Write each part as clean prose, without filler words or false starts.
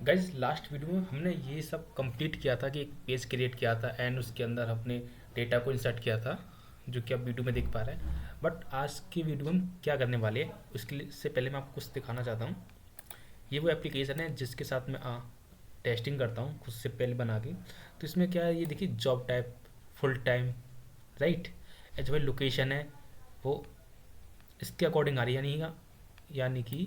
Guys last video में हमने ये सब कंप्लीट किया था कि एक पेज क्रिएट किया था एंड उसके अंदर हमने डेटा को इंसर्ट किया था, जो कि आप वीडियो में देख पा रहे हैं। बट आज की वीडियो में हम क्या करने वाले हैं उसके लिए से पहले मैं आपको कुछ दिखाना चाहता हूँ। ये वो एप्लीकेशन है जिसके साथ मैं टेस्टिंग करता हूँ खुद से पहले बना के। तो इसमें क्या है, ये देखिए job type, full time, right. जो भाई लोकेशन है वो इसके अकॉर्डिंग आ रही है, यानी कि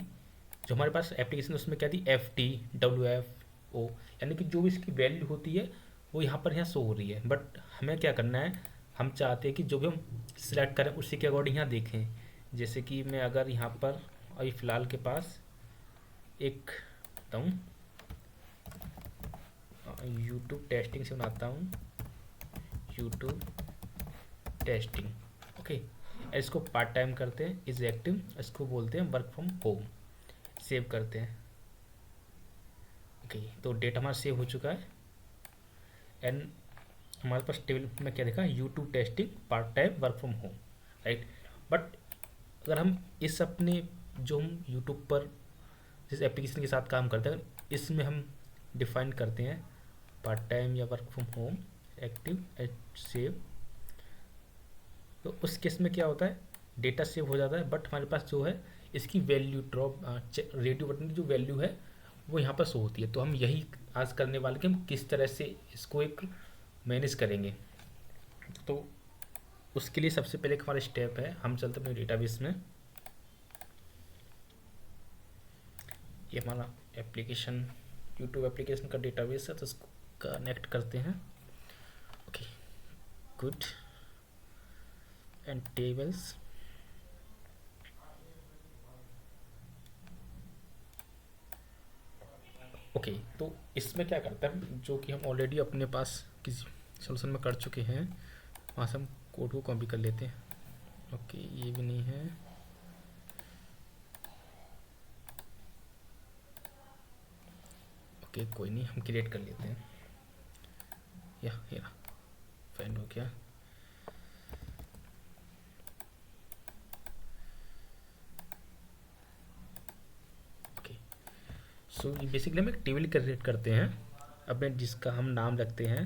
जो हमारे पास एप्लीकेशन है उसमें क्या थी, FTWFO, यानी कि जो भी इसकी वैल्यू होती है वो यहाँ शो हो रही है। बट हमें क्या करना है, हम चाहते हैं कि जो भी हम सिलेक्ट करें उसी के अकॉर्डिंग यहाँ देखें। जैसे कि मैं अगर यहाँ पर अभी फ़िलहाल के पास एक बताऊँ, यूट्यूब टेस्टिंग से बनाता हूँ, यूट्यूब टेस्टिंग, ओके। इसको पार्ट टाइम करते हैं, इज एक्टिव, इसको बोलते हैं वर्क फ्रॉम होम। सेव करते हैं, ओके। तो डेटा हमारा सेव हो चुका है एंड हमारे पास टेबल में क्या देखा, YouTube testing part time work from home, right. But अगर हम इस अपने जो हम यूट्यूब पर जिस एप्लीकेशन के साथ काम करते हैं इसमें हम डिफाइन करते हैं पार्ट टाइम या work from home active at save, तो उस केस में क्या होता है, डेटा सेव हो जाता है बट हमारे पास जो है इसकी वैल्यू ड्रॉप, रेडियो बटन की जो वैल्यू है वो यहाँ पर शो होती है। तो हम यही आज करने वाले कि हम किस तरह से इसको एक मैनेज करेंगे। तो उसके लिए सबसे पहले हमारा स्टेप है, हम चलते अपने डेटाबेस में। ये हमारा एप्लीकेशन, यूट्यूब एप्लीकेशन का डेटाबेस है, तो इसको कनेक्ट करते हैं, okay. Good and tables, okay. तो इसमें क्या करते हैं, जो कि हम ऑलरेडी अपने पास किसी सोल्यूशन में कर चुके हैं वहाँ से हम कोड को कॉपी कर लेते हैं, ओके। ये भी नहीं है, ओके कोई नहीं, हम क्रिएट कर लेते हैं। या फाइंड हो गया, ओके। सो बेसिकली हम एक टेबल क्रिएट करते हैं अब जिसका हम नाम रखते हैं,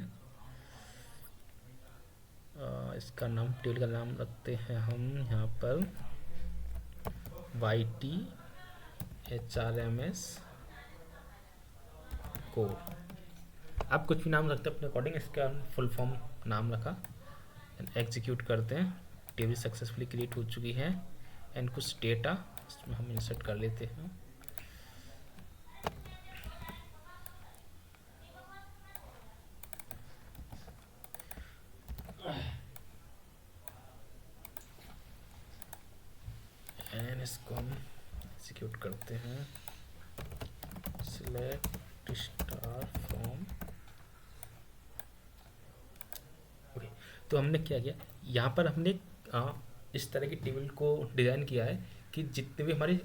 इसका नाम, टेबल का नाम रखते हैं हम यहाँ पर YTHRMS को। आप कुछ भी नाम रखते हैं अपने अकॉर्डिंग, इसका फुल फॉर्म नाम रखा एंड एग्जीक्यूट करते हैं। टेबल सक्सेसफुली क्रिएट हो चुकी है एंड कुछ डेटा इसमें हम इंसर्ट कर लेते हैं। एंड इसको हम एग्जीक्यूट करते हैं, सिलेक्ट स्टार फ्रॉम, ओके। तो हमने क्या किया, यहाँ पर हमने इस तरह की टेबल को डिज़ाइन किया है कि जितने भी हमारे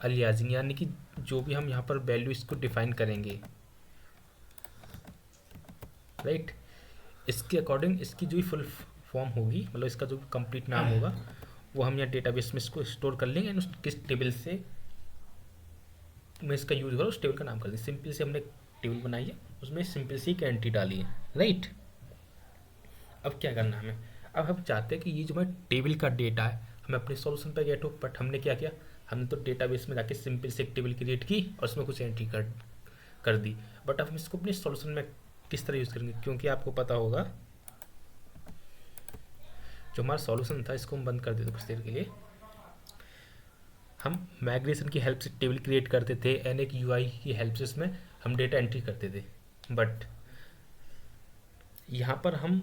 अलियासिंग, यानी कि जो भी हम यहाँ पर वैल्यू इसको डिफाइन करेंगे, राइट, इसके अकॉर्डिंग इसकी जो भी फुल फॉर्म होगी, मतलब इसका जो कंप्लीट नाम होगा वो हम यहाँ डेटाबेस में इसको स्टोर कर लेंगे एंड किस टेबल से में इसका यूज हो रहा है उस टेबल का नाम कर देंगे। सिंपल से हमने टेबल बनाई है, उसमें सिंपल सी एक एंट्री डाली है, राइट। अब क्या करना है हमें, अब हम चाहते हैं कि ये जो हमारे टेबल का डेटा है, हमें अपने सॉल्यूशन पर गेट हो, बट हमने क्या किया, हमने तो डेटाबेस में जाके सिंपल से एक टेबल क्रिएट की और उसमें कुछ एंट्री कर दी। बट अब हम इसको अपने सॉल्यूशन में किस तरह यूज़ करेंगे, क्योंकि आपको पता होगा जो हमारा सॉल्यूशन था इसको हम बंद कर देते कुछ देर के लिए। हम माइग्रेशन की हेल्प से टेबल क्रिएट करते थे एंड एक UI की हेल्प से इसमें हम डेटा एंट्री करते थे। बट यहाँ पर हम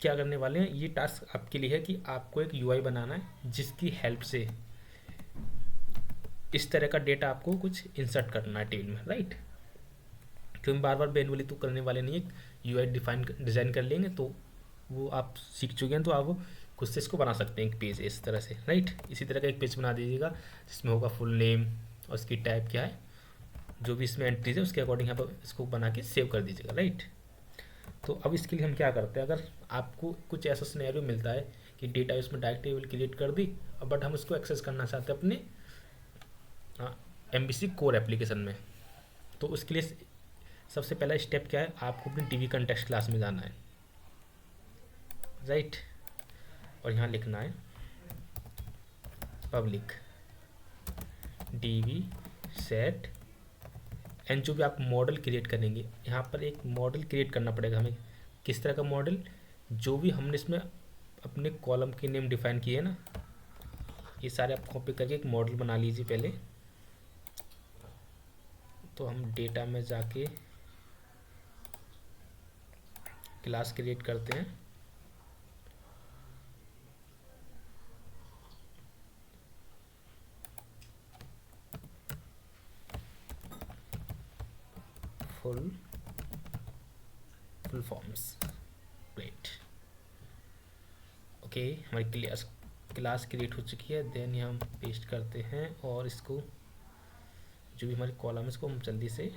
क्या करने वाले हैं, ये टास्क आपके लिए है कि आपको एक UI बनाना है जिसकी हेल्प से इस तरह का डेटा आपको कुछ इंसर्ट करना है टेबल में, राइट। क्योंकि बार बार मैनुअली तो करने वाले नहीं है, UI डिज़ाइन कर लेंगे तो वो आप सीख चुके हैं, तो आप खुद से इसको बना सकते हैं एक पेज इस तरह से, राइट। इसी तरह का एक पेज बना दीजिएगा जिसमें होगा फुल नेम और उसकी टाइप क्या है, जो भी इसमें एंट्रीज है उसके अकॉर्डिंग यहाँ पर इसको बना के सेव कर दीजिएगा, राइट। तो अब इसके लिए हम क्या करते हैं, अगर आपको कुछ ऐसा सिनेरियो मिलता है कि डेटा इसमें डायरेक्ट टेबल क्रिएट कर दी, बट हम इसको एक्सेस करना चाहते हैं अपने MVC कोर एप्लीकेशन में, तो उसके लिए सबसे पहला स्टेप क्या है, आपको अपनी डीवी कंटेक्स्ट क्लास में जाना है, राइट। और यहाँ लिखना है पब्लिक डीवी सेट एंड जो भी आप मॉडल क्रिएट करेंगे, यहाँ पर एक मॉडल क्रिएट करना पड़ेगा हमें। किस तरह का मॉडल, जो भी हमने इसमें अपने कॉलम के नेम डिफाइन किए हैं ना, ये सारे आप कॉपी करके एक मॉडल बना लीजिए पहले। तो हम डेटा में जाके क्लास क्रिएट करते हैं, फुल फॉर्म्स, ग्रेट। ओके, हमारी क्लास क्रिएट हो चुकी है। देन ये हम पेस्ट करते हैं और इसको जो भी हमारे कॉलम है इसको हम जल्दी से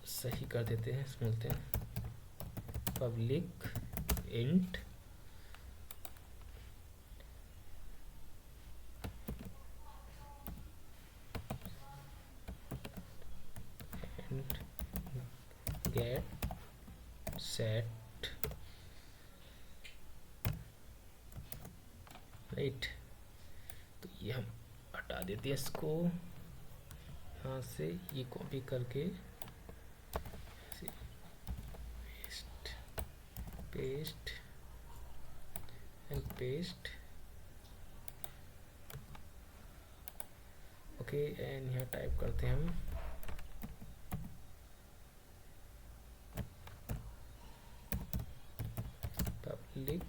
सही कर देते हैं। इसमें बोलते हैं public int get set, right. तो ये हम हटा देते हैं इसको, यहाँ से ये कॉपी करके paste paste and paste, okay. And यहाँ टाइप करते हैं हम पब्लिक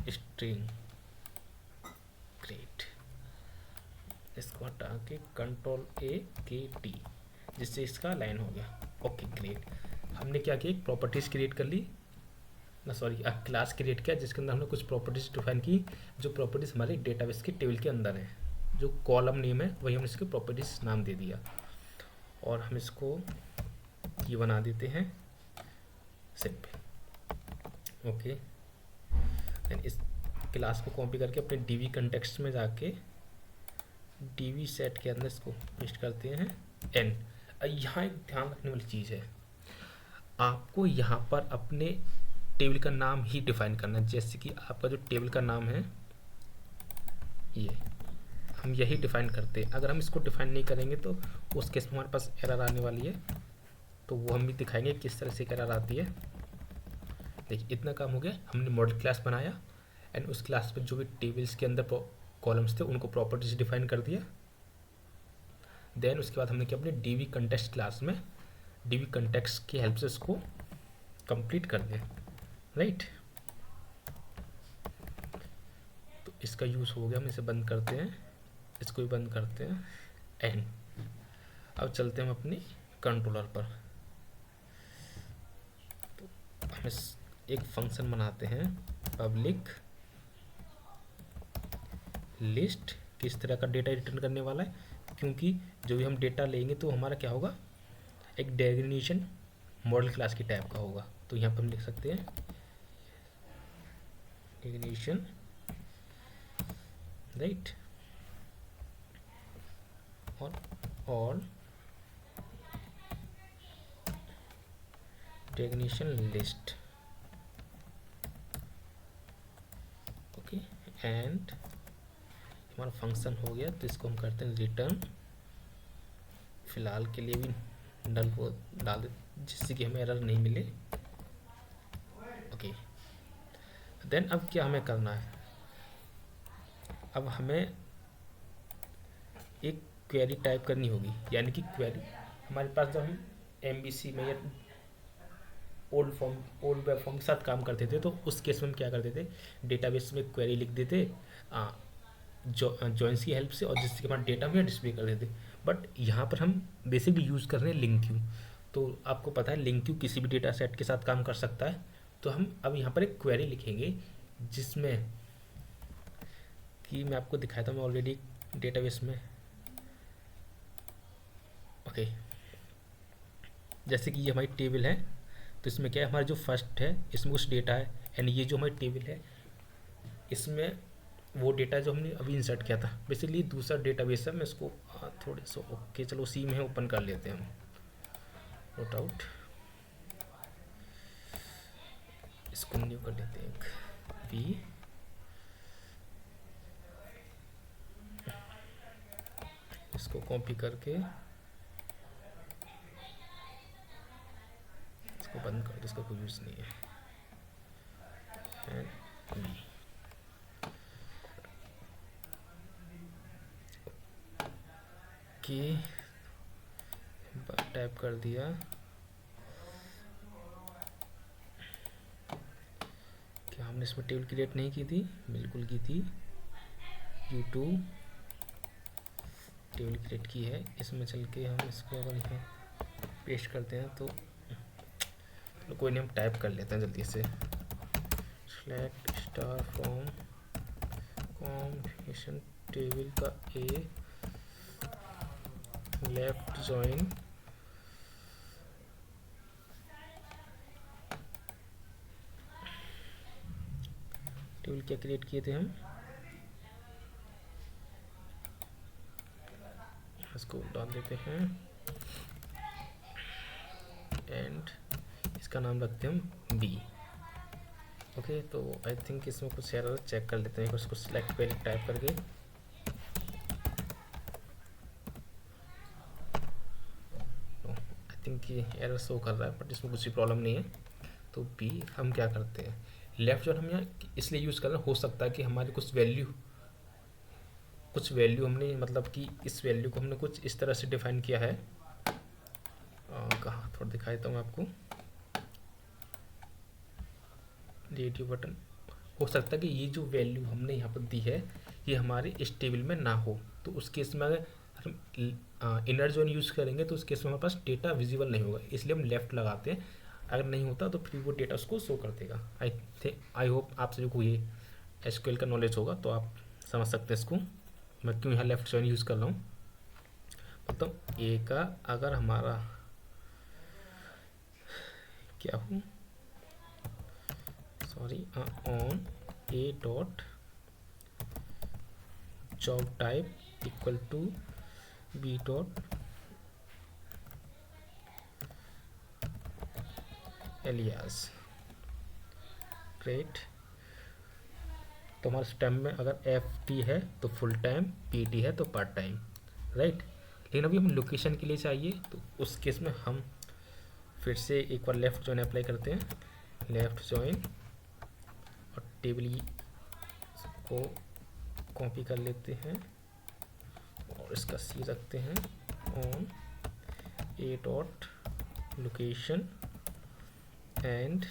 स्ट्रिंग, ग्रेट। इसको हटा के Ctrl+A+K+T, जिससे इसका लाइन हो गया। Okay, great. हमने क्या किया, एक प्रॉपर्टीज क्रिएट कर ली ना, सॉरी क्लास क्रिएट किया जिसके अंदर हमने कुछ प्रॉपर्टीज डिफाइन की, जो प्रॉपर्टीज हमारे डेटाबेस के टेबल के अंदर है। जो कॉलम नेम है वही हमने इसके प्रॉपर्टीज नाम दे दिया। और हम इसको की बना देते हैं सिंपल, ओके। देन इस क्लास को कॉपी करके अपने डीवी कंटेक्स्ट में जाके डीवी सेट के अंदर इसको पेस्ट करते हैं एन। यहाँ एक ध्यान रखने वाली चीज़ है, आपको यहाँ पर अपने टेबल का नाम ही डिफाइन करना है। जैसे कि आपका जो टेबल का नाम है ये हम यही डिफाइन करते हैं। अगर हम इसको डिफाइन नहीं करेंगे तो उस केस में हमारे पास एरर आने वाली है, तो वो हम भी दिखाएंगे किस तरह से एरर आती है। देखिए, इतना काम हो गया, हमने मॉडल क्लास बनाया एंड उस क्लास में जो भी टेबल्स के अंदर कॉलम्स थे उनको प्रॉपर्टीज डिफाइन कर दिया। देन उसके बाद हमने क्या, अपने डीवी कंटेक्स्ट क्लास में डीवी कंटेक्स्ट की हेल्प से इसको कंप्लीट कर दिया, राइट। तो इसका यूज़ हो गया, हम इसे बंद करते हैं, इसको भी बंद करते हैं एंड अब चलते हैं हम अपनी कंट्रोलर पर। तो हम एक फंक्शन बनाते हैं पब्लिक लिस्ट। किस तरह का डेटा रिटर्न करने वाला है, क्योंकि जो भी हम डेटा लेंगे तो हमारा क्या होगा, एक डेफिनेशन मॉडल क्लास की टाइप का होगा। तो यहाँ पर हम लिख सकते हैं डेफिनेशन, राइट, और डेफिनेशन लिस्ट, ओके। एंड हमारा फंक्शन हो गया, तो इसको हम करते हैं रिटर्न। फिलहाल के लिए भी नल को डाल दे जिससे कि हमें एरर नहीं मिले, ओके। देन अब क्या हमें करना है, अब हमें एक क्वेरी टाइप करनी होगी। यानी कि क्वेरी हमारे पास जब हम MVC में या ओल्ड वेब फॉर्म के साथ काम करते थे, तो उस केस में हम क्या करते थे, डेटाबेस में क्वेरी लिख देते जॉइंस की हेल्प से, और जिससे कि हमारा डेटा में डिस्प्ले कर देते। बट यहाँ पर हम बेसिकली यूज़ कर रहे हैं लिंक क्यू। तो आपको पता है लिंक क्यू किसी भी डेटा सेट के साथ काम कर सकता है। तो हम अब यहाँ पर एक क्वेरी लिखेंगे जिसमें कि मैं आपको दिखाया था, मैं ऑलरेडी डेटाबेस में, ओके। जैसे कि ये हमारी टेबल है, तो इसमें क्या है, हमारा जो फर्स्ट है इसमें कुछ डेटा है, एंड ये जो हमारी टेबल है इसमें वो डेटा जो हमने अभी इंसर्ट किया था, बेसिकली दूसरा डेटाबेस है। मैं इसको थोड़े से ओके चलो उसी में ओपन कर लेते हैं हम, नोट आउट, इसको न्यू कर लेते हैं एक वी, इसको कॉपी करके इसको बंद कर दो, इसका कोई यूज़ नहीं है। ओके टाइप कर दिया, क्या हमने इसमें टेबल क्रिएट नहीं की थी? बिल्कुल की थी, U2 टेबल क्रिएट की है। इसमें चल के हम इसको अगर यहाँ पेस्ट करते हैं तो कोई नहीं, हम टाइप कर लेते हैं जल्दी से, select star from combination table का ए लेफ्ट जॉइन टेबल क्या क्रिएट किए थे हम, इसको डाल देते हैं एंड इसका नाम रखते हैं हम बी। ओके तो आई थिंक इसमें कुछ एरर चेक कर लेते हैं, उसको सिलेक्ट पे टाइप करके आई थिंक ये एरर शो कर रहा है, बट इसमें कुछ भी प्रॉब्लम नहीं है। तो बी हम क्या करते हैं, लेफ्ट जो हम यहाँ इसलिए यूज़ कर रहे हैं, हो सकता है कि हमारी कुछ वैल्यू हमने मतलब कि इस वैल्यू को हमने कुछ इस तरह से डिफाइन किया है, कहाँ थोड़ा दिखा देता हूँ आपको, रेडियो बटन, हो सकता है कि ये जो वैल्यू हमने यहाँ पर दी है ये हमारे इस टेबल में ना हो, तो उस केस में अगर हम इनर जोन यूज़ करेंगे तो उस केस में हमारे पास डेटा विजिबल नहीं होगा, इसलिए हम लेफ्ट लगाते हैं। अगर नहीं होता तो फिर वो डेटा उसको शो कर देगा। आई होप आप सभी को ये एसक्यूएल का नॉलेज होगा, तो आप समझ सकते हैं इसको मैं क्यों यहाँ लेफ्ट जॉइन यूज़ कर रहा हूँ। मतलब ए का अगर हमारा क्या हो, sorry, on A dot job type equal to B dot alias great, तो हमारे सिस्टम में अगर FT है तो फुल टाइम, PT है तो पार्ट टाइम, राइट। लेकिन अभी हम लोकेशन के लिए चाहिए, तो उस केस में हम फिर से एक बार लेफ़्ट जॉइन अप्लाई करते हैं, लेफ़्ट जॉइन और टेबल को कॉपी कर लेते हैं और इसका C रखते हैं on A dot location and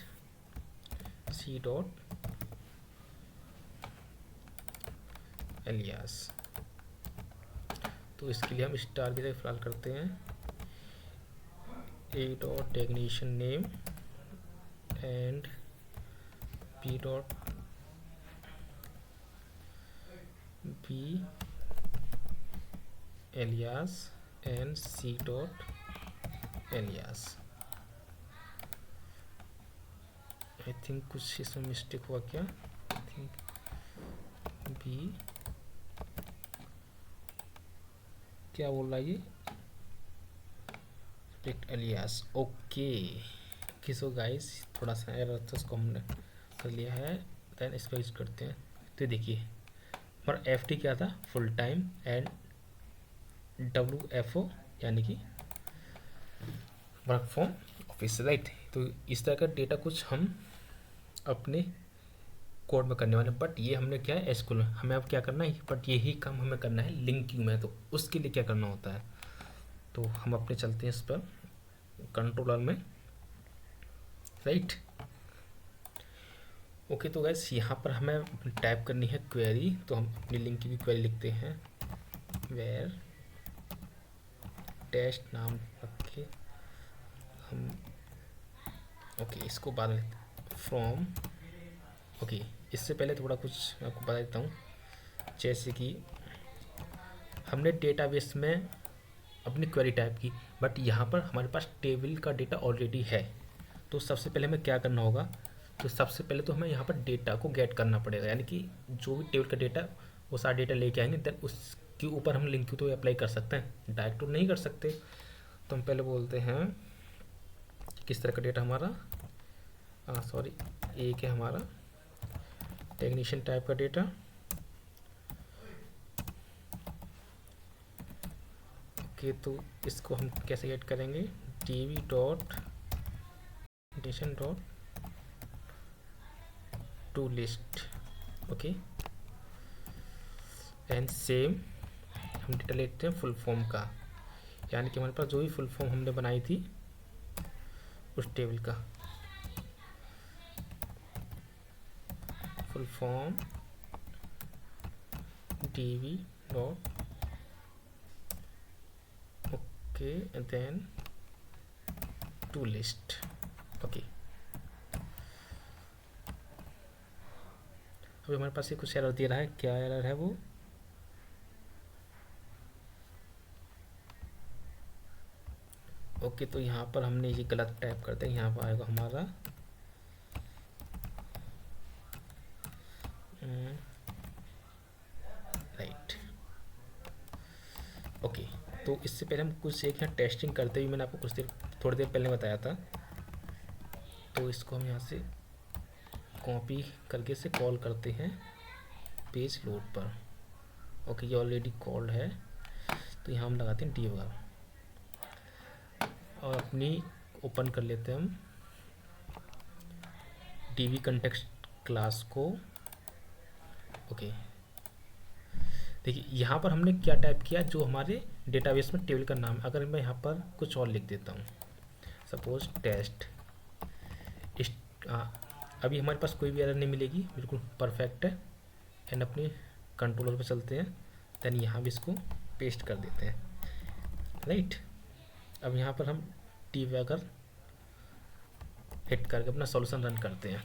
C dot alias. तो इसके लिए हम स्टार की जगह फिलहाल करते हैं A dot technician name and B dot B alias and C dot alias. I think कुछ इसमें मिस्टेक हुआ क्या, आई थिंक बी क्या बोल रहा है ये, एलियास। ओके सो गाइस थोड़ा सा एरर था, उसको हमने कर लिया है, देन इसका यूज करते हैं। तो देखिए हमारा FT क्या था, फुल टाइम, एंड WFO यानी कि वर्क फ्रॉम ऑफिस, राइट। तो इस तरह का डेटा कुछ हम अपने कोड में करने वाले, बट ये हमने क्या है एसक्यूएल में, हमें अब क्या करना है, बट यही काम हमें करना है लिंक क्यू में। तो उसके लिए क्या करना होता है, तो हम अपने चलते हैं इस पर कंट्रोलर में, राइट। ओके तो गैस यहाँ पर हमें टाइप करनी है क्वेरी, तो हम अपनी लिंक की भी क्वेरी लिखते हैं, वेयर टेस्ट नाम रख के हम, ओके इसको बाद में फ्रॉम, ओके इससे पहले थोड़ा कुछ मैं आपको बता देता हूँ, जैसे कि हमने डेटाबेस में अपनी क्वेरी टाइप की, बट यहाँ पर हमारे पास टेबल का डेटा ऑलरेडी है। तो सबसे पहले हमें क्या करना होगा, तो सबसे पहले तो हमें यहाँ पर डेटा को गेट करना पड़ेगा, यानी कि जो भी टेबल का डेटा वो सारा डेटा लेके आएंगे, देन उसके ऊपर हम लिंक तो अप्लाई कर सकते हैं, डायरेक्ट तो नहीं कर सकते। तो हम पहले बोलते हैं किस तरह का डेटा हमारा, सॉरी एक है हमारा टेक्नीशियन टाइप का डेटा। ओके, तो इसको हम कैसे गेट करेंगे, TV dot technician dot to list. Okay, and same हम डेटा लेते हैं फुल फॉर्म का, यानी कि हमारे पास जो भी फुल फॉर्म हमने बनाई थी उस टेबल का full form TV dot okay then to list. Okay, अभी हमारे पास ये कुछ एरर दे रहा है, क्या एरर है वो, ओके तो यहाँ पर हमने ये गलत टाइप करते हैं, यहाँ पर आएगा हमारा राइट। ओके, तो इससे पहले हम कुछ एक यहाँ टेस्टिंग करते हुए मैंने आपको कुछ देर थोड़ी देर पहले बताया था, तो इसको हम यहाँ से कॉपी करके से कॉल करते हैं पेज लोड पर। ओके, ये ऑलरेडी कॉल्ड है, तो यहाँ हम लगाते हैं डी वगैरह और अपनी ओपन कर लेते हैं हम डीवी कंटेक्स्ट क्लास को। ओके, देखिए यहाँ पर हमने क्या टाइप किया, जो हमारे डेटाबेस में टेबल का नाम। अगर मैं यहाँ पर कुछ और लिख देता हूँ, सपोज टेस्ट, अभी हमारे पास कोई भी एरर नहीं मिलेगी, बिल्कुल परफेक्ट है। एंड अपने कंट्रोलर पे चलते हैं, देन यहाँ भी इसको पेस्ट कर देते हैं, राइट। अब यहाँ पर हम टी वैगर हिट करके अपना सॉल्यूशन रन करते हैं।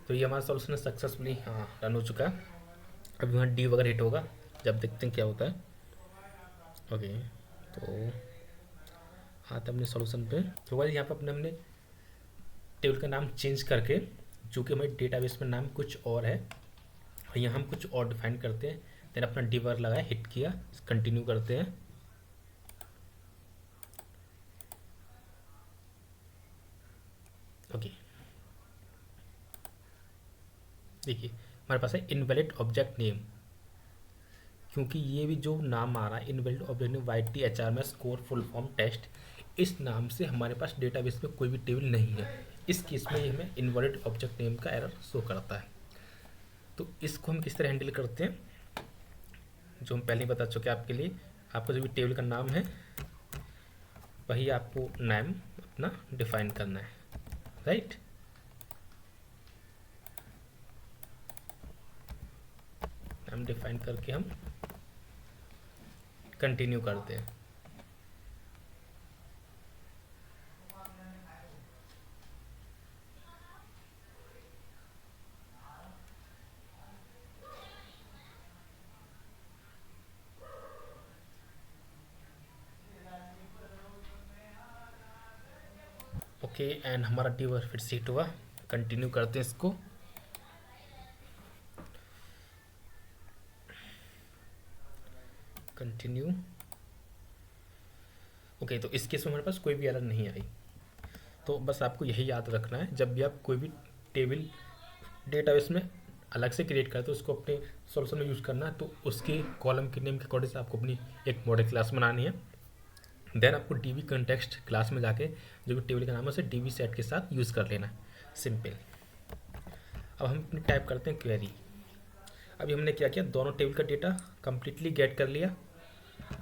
तो ये हमारा सॉल्यूशन सक्सेसफुली रन हो चुका है। अभी वहाँ डी वगैरह हिट होगा, जब देखते हैं क्या होता है। ओके, तो हाँ तो अपने सॉल्यूशन पे तो वाइज यहाँ पर अपने हमने टेबल का नाम चेंज करके, जो कि हमारे डेटाबेस में नाम कुछ और है, और यहाँ हम कुछ और डिफाइन करते हैं। देन अपना डी वगैरह लगाया, हिट किया, कंटिन्यू करते हैं। ओके, देखिए हमारे पास है इनवैलिड ऑब्जेक्ट नेम, क्योंकि ये भी जो नाम आ रहा है invalid object name YTHRMS core full form test, इस नाम से हमारे पास डेटाबेस में कोई भी टेबल नहीं है। इस केस में ये हमें इनवैलिड ऑब्जेक्ट नेम का एरर शो करता है। तो इसको हम किस तरह हैंडल करते हैं, जो हम पहले ही बता चुके हैं आपके लिए। आपका जो भी टेबल का नाम है वही आपको नाम अपना डिफाइन करना है, राइट। नाम डिफाइन करके हम कंटिन्यू करते हैं। ओके, एंड हमारा डी वगैरह फिर से हिट हुआ, कंटिन्यू करते हैं इसको। कंटिन्यू। ओके, तो इस केस में हमारे पास कोई भी एरर नहीं आई। तो बस आपको यही याद रखना है, जब भी आप कोई भी टेबल डेटाबेस में अलग से क्रिएट करते हो, उसको अपने सॉल्यूशन में यूज़ करना है, तो उसके कॉलम के नेम के अकॉर्डिंग से आपको अपनी एक मॉडल क्लास बनानी है। देन आपको डीवी कंटेक्स्ट क्लास में जाके जो भी टेबल का नाम है उसे डीवी सेट के साथ यूज़ कर लेना, सिंपल। अब हम अपनी टाइप करते हैं क्वेरी। अभी हमने क्या किया, दोनों टेबल का डेटा कंप्लीटली गेट कर लिया।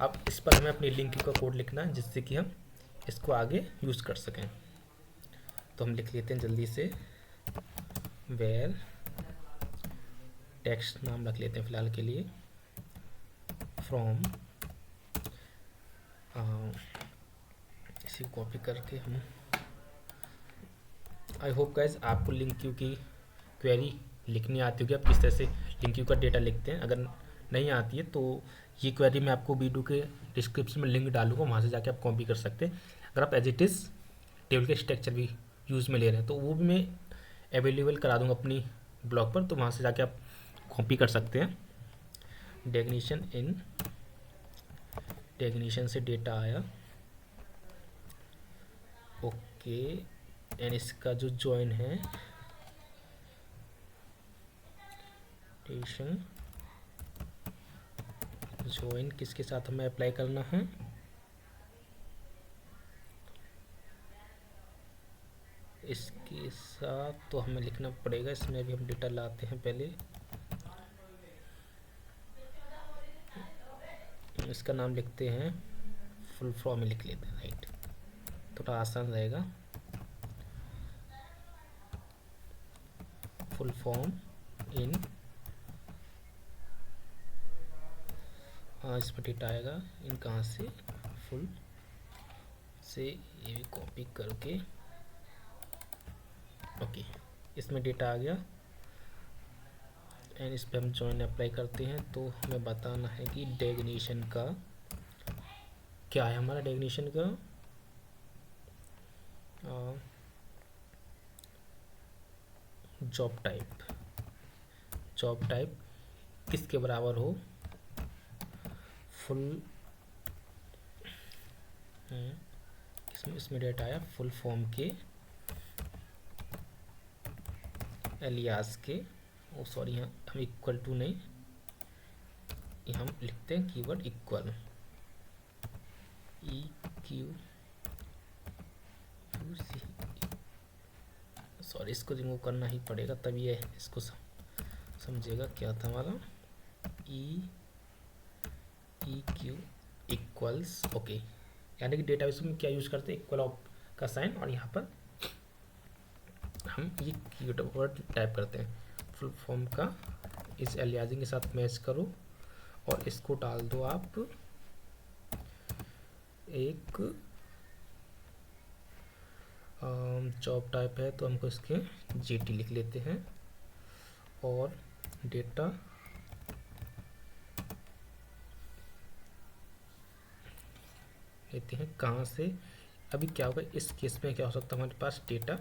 अब इस पर हमें अपनी लिंक का कोड लिखना है, जिससे कि हम इसको आगे यूज़ कर सकें। तो हम लिख लेते हैं जल्दी से, वेयर टेक्स्ट नाम रख लेते हैं फ़िलहाल के लिए, फ्रॉम, इसी कॉपी करके हम, आई होप गाइज आपको लिंक क्यू की क्वेरी लिखनी आती होगी, आप किस तरह से लिंक क्यू का डेटा लिखते हैं। अगर नहीं आती है तो ये क्वेरी मैं आपको वीडियो के डिस्क्रिप्शन में लिंक डालूंगा, वहाँ से जाके आप कॉपी कर सकते हैं। अगर आप एज इट इज़ टेबल के स्ट्रक्चर भी यूज़ में ले रहे हैं तो वो भी मैं अवेलेबल करा दूंगा अपनी ब्लॉग पर, तो वहाँ से जाके आप कॉपी कर सकते हैं। डेफिनेशन से डेटा आया, ओके। एंड इसका जो जॉइन है जॉइन किसके साथ हमें अप्लाई करना है, इसके साथ तो हमें लिखना पड़ेगा। इसमें भी हम डेटा लाते हैं, पहले इसका नाम लिखते हैं, फुल फॉर्म में लिख लेते हैं, राइट, थोड़ा आसान रहेगा। फुल फॉर्म इन, हाँ इसमें डेटा आएगा इन कहाँ से, फुल से ये भी कॉपी करके, ओके इसमें डेटा आ गया। एंड इस पर हम जॉइन अप्लाई करते हैं। तो हमें बताना है कि डेफिनेशन का क्या है, हमारा डेफिनेशन का जॉब टाइप किसके बराबर हो, फुल, इसमें डेटा आया फुल फॉर्म के, एलियास के, ओ सॉरी यहाँ हम इक्वल टू नहीं, यहाँ हम लिखते हैं keyword equal, E Q C, sorry इसको रिमूव करना ही पड़ेगा तभी ये इसको समझेगा क्या था हमारा, ई क्यू इक्वल्स, ओके। यानी कि डेटाबेस में क्या यूज़ करते हैं, इक्वल ऑफ का साइन, और यहाँ पर हम ये कीवर्ड टाइप करते हैं, फुल फॉर्म का इस एलियासिंग के साथ मैच करो और इसको डाल दो आप एक जॉब टाइप है तो हमको इसके जीटी लिख लेते हैं, और डेटा लेते हैं कहाँ से। अभी क्या होगा इस केस में, क्या हो सकता है हमारे पास डेटा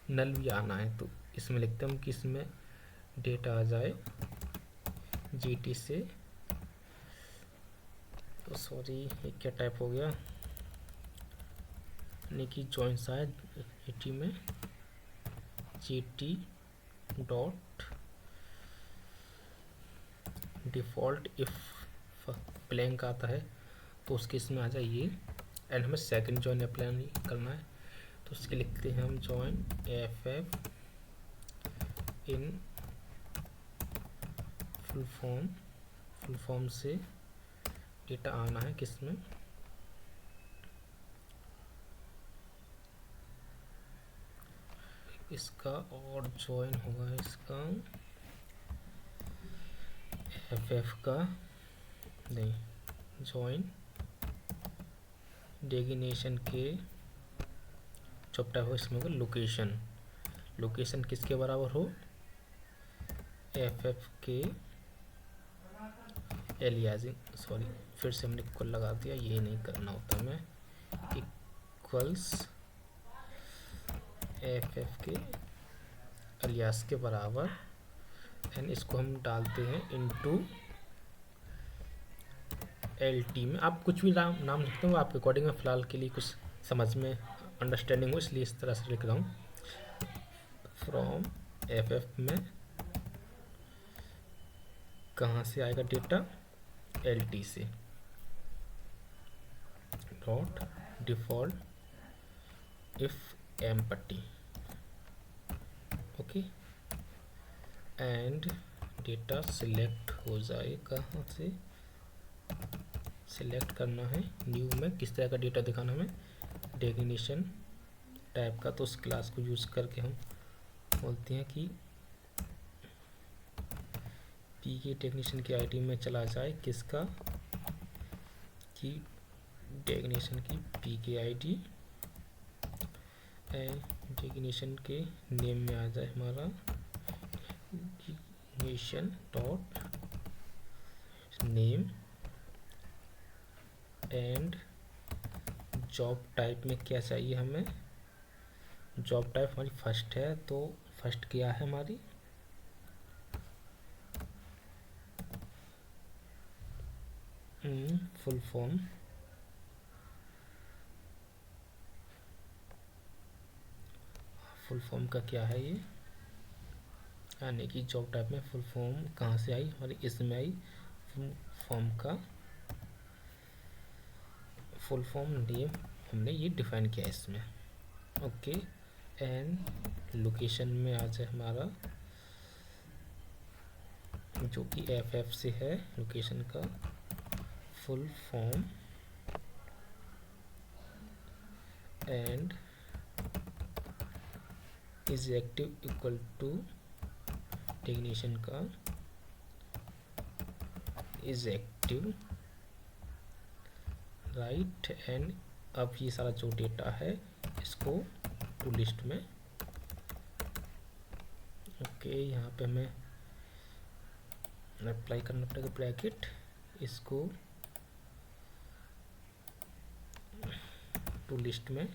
नल भी आना है, तो इसमें लिखते हैं हम कि इसमें डेटा आ जाए जीटी से, तो सॉरी ये क्या टाइप हो गया, यानी कि जॉइन शायद जीटी में GT dot default if blank आता है तो उसके इसमें आ जाए ये। एंड हमें सेकंड जॉइन अप्लाई करना है तो उसके लिखते हैं हम join F in full form से डेटा आना है किसमें, इसका, और जॉइन होगा इसका एफ का नहीं, जॉइन डेजिग्नेशन के चौपटा हो, इसमें होगा लोकेशन किसके बराबर हो, एफ के एलियासिंग, सॉरी फिर से हमने इक्वल लगा दिया, ये नहीं करना होता हमें, इक्वल्स एफ के एलियास के बराबर, एंड इसको हम डालते हैं इनटू एलटी में। आप कुछ भी नाम लिखते हो आपके अकॉर्डिंग में, फ़िलहाल के लिए कुछ समझ में अंडरस्टैंडिंग हो इसलिए इस तरह से लिख रहा हूँ। फ्रॉम एफ में कहाँ से आएगा डेटा, एलटी से, dot default if empty, okay. And data select हो जाए, कहाँ से सिलेक्ट करना है, न्यू में किस तरह का डेटा दिखाना हमें, डेफिनेशन टाइप का, तो उस क्लास को यूज़ करके हम बोलते हैं कि पी के टेक्नीशियन की आईडी में चला जाए किसका, की टेक्नीशियन की पी के आईडी, टेक्नीशियन के नेम में आ जाए हमारा definition dot name and job type में क्या चाहिए हमें, जॉब टाइप हमारी फर्स्ट है, तो फर्स्ट क्या है हमारी, फुल फॉर्म, फुल फॉर्म का क्या है ये, यानी कि जॉब टाइप में फुल फॉर्म कहाँ से आई हमारी, इसमें आई फुल फॉर्म का फुल फॉर्म नेम हमने ये डिफाइन किया इसमें। ओके, एंड लोकेशन में आ जाए हमारा जो कि एफ से है, लोकेशन का full form and is active equal to technician का इज एक्टिव, राइट। एंड अब ये सारा जो डेटा है इसको टू लिस्ट में, ओके, यहाँ पे हमें अप्लाई करना पड़ेगा ब्रैकेट, इसको टू लिस्ट में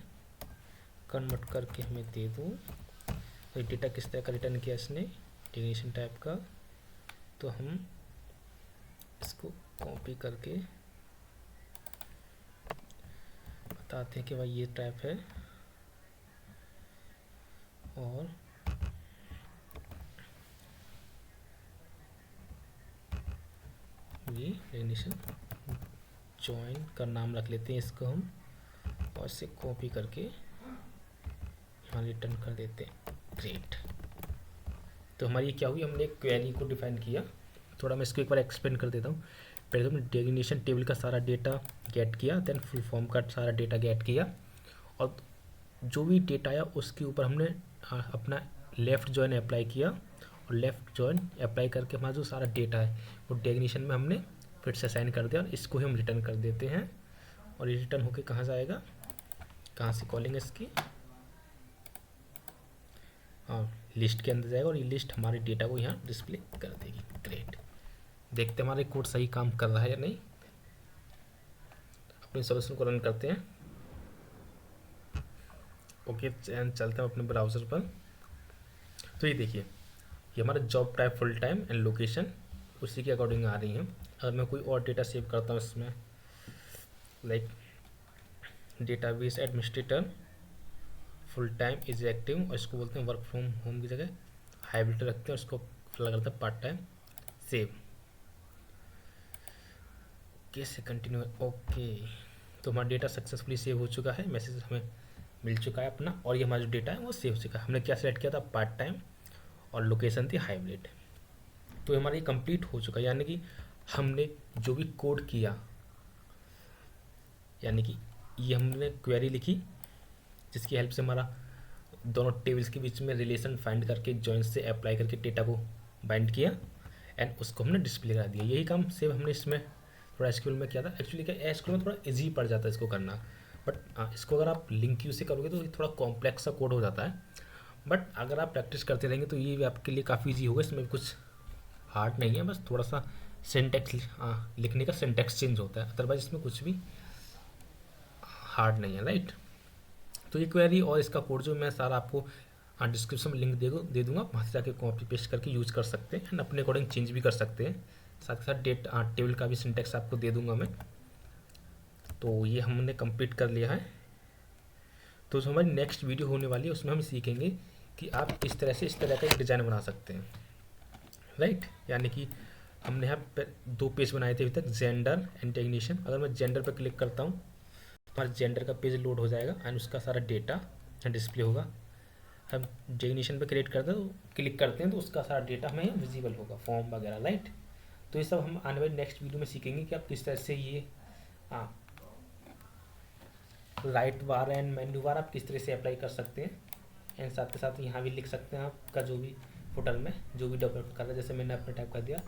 कन्वर्ट करके हमें दे दूँ। तो डेटा किस तरह का रिटर्न किया इसने, टेक्नीशियन टाइप का, तो हम इसको कॉपी करके बताते हैं कि भाई ये टाइप है और ये टेक्नीशियन जॉइन का नाम रख लेते हैं इसको हम, और इसे कॉपी करके यहाँ रिटर्न कर देते हैं। ग्रेट, तो हमारी क्या हुई, हमने एक क्वेरी को डिफाइन किया। थोड़ा मैं इसको एक बार एक्सप्लेन कर देता हूँ। पहले तो हमने डेफिनेशन टेबल का सारा डेटा गेट किया, देन फुल फॉर्म का सारा डेटा गेट किया, और जो भी डेटा आया उसके ऊपर हमने अपना लेफ़्ट जॉइन अप्लाई किया, और लेफ़्ट जॉइन अप्लाई करके हमारा जो सारा डेटा है वो डेफिनेशन में हमने फिर से असाइन कर दिया, और इसको ही हम रिटर्न कर देते हैं। और ये रिटर्न होके कहाँ जाएगा, कहाँ से कॉलिंग इसकी, हाँ, लिस्ट के अंदर जाएगा, और ये लिस्ट हमारे डेटा को यहाँ डिस्प्ले कर देगी। ग्रेट, देखते हैं हमारे कोड सही काम कर रहा है या नहीं। अपने सॉल्यूशन को रन करते हैं। ओके, चलते हैं अपने ब्राउज़र पर। तो ये देखिए, ये हमारा job type full time and location उसी के अकॉर्डिंग आ रही हैं। अगर मैं कोई और डेटा सेव करता हूँ इसमें, like database administrator full time is active, और इसको बोलते हैं वर्क फ्रॉम होम की जगह हाइब्रिड रखते हैं, उसको फिलहाल करते हैं पार्ट टाइम, सेव, कैसे कंटिन्यू, ओके। तो हमारा डेटा सक्सेसफुली सेव हो चुका है, मैसेज हमें मिल चुका है अपना, और ये हमारा जो डेटा है वो सेव हो चुका है। हमने क्या सेलेक्ट किया था, पार्ट टाइम, और लोकेशन थी हाइब्रिड। तो हमारा ये कंप्लीट हो चुका है, यानी कि हमने जो भी कोड किया, यानी कि ये हमने क्वेरी लिखी जिसकी हेल्प से हमारा दोनों टेबल्स के बीच में रिलेशन फाइंड करके जॉइन से अप्लाई करके डेटा को बाइंड किया, एंड उसको हमने डिस्प्ले करा दिया। यही काम सेम हमने इसमें थोड़ा एसक्यूएल में किया था। एक्चुअली क्या एसक्यूएल में थोड़ा इजी पड़ जाता है इसको करना, बट इसको अगर आप लिंक यूज से करोगे तो ये थोड़ा कॉम्प्लेक्स सा कोड हो जाता है। बट अगर आप प्रैक्टिस करते रहेंगे तो ये आपके लिए काफ़ी ईजी होगा। इसमें कुछ हार्ड नहीं है, बस थोड़ा सा सिंटैक्स लिखने का सिंटैक्स चेंज होता है, अदरवाइज इसमें कुछ भी हार्ड नहीं है, राइट। तो ये क्वेरी और इसका कोड जो मैं सारा आपको डिस्क्रिप्शन में लिंक दे दूँगा, वहाँ से जाके कॉपी पेस्ट करके यूज़ कर सकते हैं एंड अपने अकॉर्डिंग चेंज भी कर सकते हैं। साथ ही साथ टेबल का भी सिंटैक्स आपको दे दूँगा मैं। तो ये हमने कंप्लीट कर लिया है। तो जो हमारी नेक्स्ट वीडियो होने वाली है उसमें हम सीखेंगे कि आप किस तरह से इस तरह का एक डिज़ाइन बना सकते हैं, राइट। यानी कि हमने यहाँ पर 2 पेज बनाए थे अभी तक, जेंडर एंड टेक्नीशियन। अगर मैं जेंडर पर क्लिक करता हूँ हमारा जेंडर का पेज लोड हो जाएगा एंड उसका सारा डेटा डिस्प्ले होगा। हम टेक्नीशियन पे क्रिएट करते हैं तो क्लिक करते हैं तो उसका सारा डेटा हमें विजिबल होगा, फॉर्म वगैरह, राइट। तो ये सब हम आने वाली नेक्स्ट वीडियो में सीखेंगे कि आप किस तरह से ये right bar and menu bar आप किस तरह से अप्लाई कर सकते हैं। एंड साथ के साथ यहाँ भी लिख सकते हैं आपका जो भी फुटर में जो भी डेवलप कर रहा है, जैसे मैंने अपने टाइप कर दिया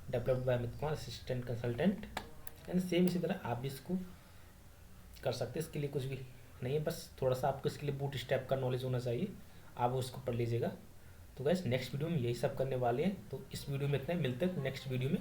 developed by Amit Kumar assistant consultant. And same इसी तरह आप भी इसको कर सकते हैं। इसके लिए कुछ भी नहीं है, बस थोड़ा सा आपको इसके लिए बूट स्टेप का नॉलेज होना चाहिए, आप उसको पढ़ लीजिएगा। तो गैस नेक्स्ट वीडियो में यही सब करने वाले हैं, तो इस वीडियो में इतना ही, मिलते हैं नेक्स्ट वीडियो में।